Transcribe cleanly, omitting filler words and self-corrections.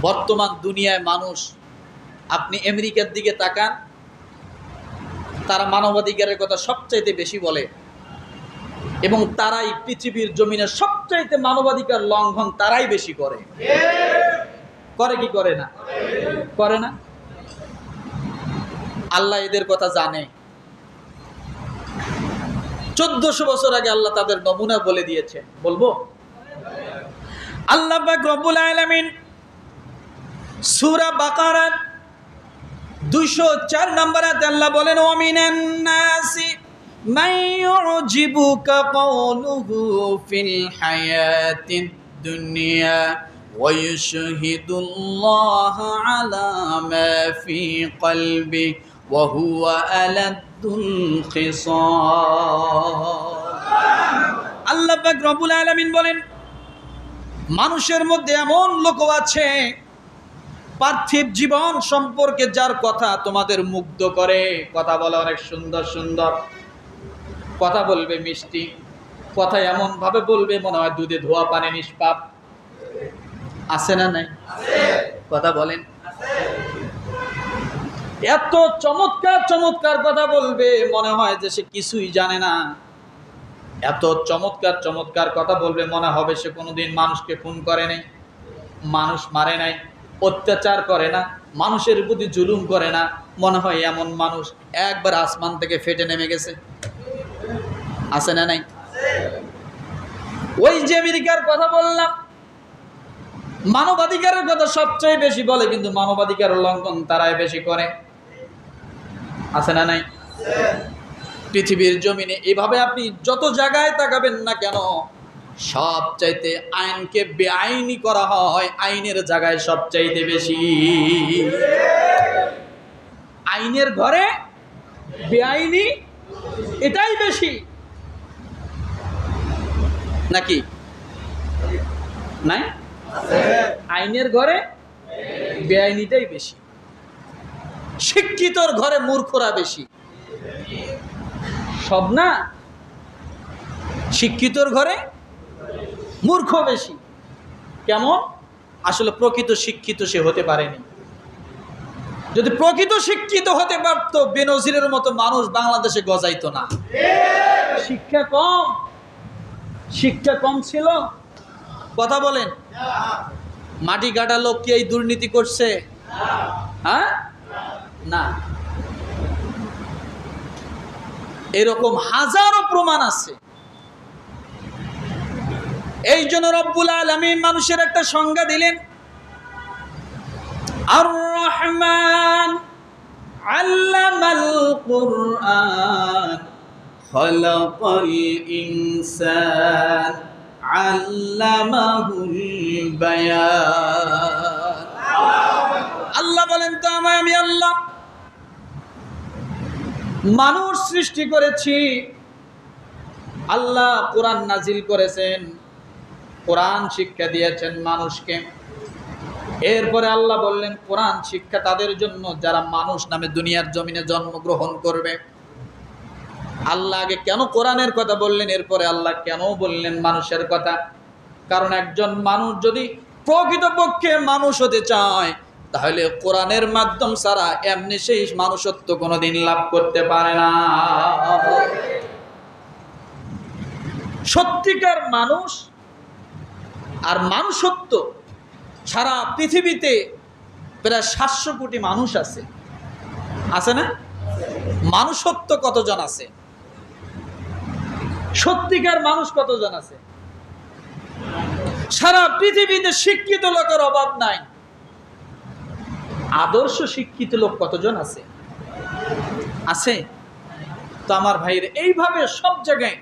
বর্তমান দুনিয়ায় মানুষ, আপনি আমেরিকার দিকে তাকান, তারা মানবাধিকারের কথা সবচাইতে বেশি বলে এবং তারাই পৃথিবীর জমিনে সবচাইতে মানবাধিকার লঙ্ঘন তারাই বেশি করে। করে কি করে না? করে না? আল্লাহ এদের কথা জানে। 1400 বছর আগে আল্লাহ তাদের নমুনা বলে দিয়েছে। বলবো? আল্লাহ পাক রব্বুল আলামিন সূরা বাকারার 204 নম্বর আয়াতে আল্লাহ বলেন, ওয়া মিনান নাসি মান ইউজিবুকা কাওলুহু ফিল হায়াতিদ দুনিয়া ওয়া ইউশহিদুল্লাহা আলা মা ফি কলবি ওয়া হুয়া আলাদ্দুল খিসাম। আল্লাহ পাক রব্বুল আলামিন বলেন, মানুষের মধ্যে এমন লোকও আছে পার্থিব জীবন সম্পর্কে যার কথা তোমাদের মুগ্ধ করে। কথা বলে অনেক সুন্দর সুন্দর কথা বলবে, মিষ্টি কথা এমন ভাবে বলবে মনে হয় দুধে ধোয়া পানি নিষ্পাপ। আছে না নাই? কথা বলেন। এত চমৎকার চমৎকার কথা বলবে মনে হয় যে সে কিছুই জানে না। এত চমৎকার চমৎকার কথা বলবে মনে হবে সে কোনোদিন মানুষকে খুন করে নাই, মানুষ মারে নাই, অত্যাচার করে না, মানুষের প্রতি জুলুম করে না। মনে হয় এমন মানুষ একবার আসমান থেকে ফেটে নেমে গেছে। আছে না নাই? ওই যে আমেরিকার কথা বললাম, মানবাধিকারের কথা সবচেয়ে বেশি বলে কিন্তু মানবাধিকার লঙ্ঘন তারাই বেশি করে। আছে না নাই? পৃথিবীর জমিনে এভাবে আপনি যত জায়গায় তাকাবেন না কেন, সবচাইতে আইনকে বেআইনি করা হয় আইনের জায়গায় সবচাইতে বেশি। আইনের ঘরে বেআইনি এটাই বেশি নাকি নাই? আইনের ঘরে বেআইনিটাই বেশি। শিক্ষিতর ঘরে মূর্খরা বেশি। সব না, শিক্ষিতর ঘরে মূর্খ বেশি। কেমন? আসলে প্রকৃত শিক্ষিত সে হতে পারেনি। যদি প্রকৃত শিক্ষিত হতে পারত, বেনজিরের মতো মানুষ বাংলাদেশে গজাইতো না। শিক্ষা কম, শিক্ষা কম ছিল। কথা বলেন। মাটি কাটা লোক কি এই দুর্নীতি করছে? হ্যাঁ, না। এরকম হাজারো প্রমাণ আছে। এই জন্য রব্বুল আলামিন মানুষের একটা সংজ্ঞা দিলেন, আর রহমান আল্লামাল কুরআন খালাকাল ইনসান আল্লামাহুল বায়ান। আল্লাহ বলেন, তো আমি আল্লাহ মানুষ সৃষ্টি করেছি। আল্লাহ কোরআন নাজিল করেছেন, কোরআন শিক্ষা দিয়েছেন মানুষকে। এরপরে আল্লাহ বললেন কোরআন শিক্ষা তাদের জন্য যারা মানুষ নামে দুনিয়ার জমিনে জন্মগ্রহণ করবে। আল্লাহ আগে কেন কোরআনের কথা বললেন, এরপরে আল্লাহ কেন বললেন মানুষের কথা? কারণ একজন মানুষ যদি প্রকৃতপক্ষে মানুষ হতে চায় তাহলে কোরআনের মাধ্যম ছাড়া এমনি সেই মানুষত্ব কোনোদিন লাভ করতে পারে না। সত্যিকার মানুষ আর মানুষত্ব সারা পৃথিবীতে প্রায় 700 কোটি মানুষ আছে। আছে না? মানুষত্ব কতজন আছে? সত্যিকার মানুষ কতজন আছে? সারা পৃথিবীতে শিক্ষিত লোকের অভাব নাই। আদর্শ শিক্ষিত লোক কতজন আছে? আছে তো আমার ভাইয়ের। এইভাবে সব জায়গায়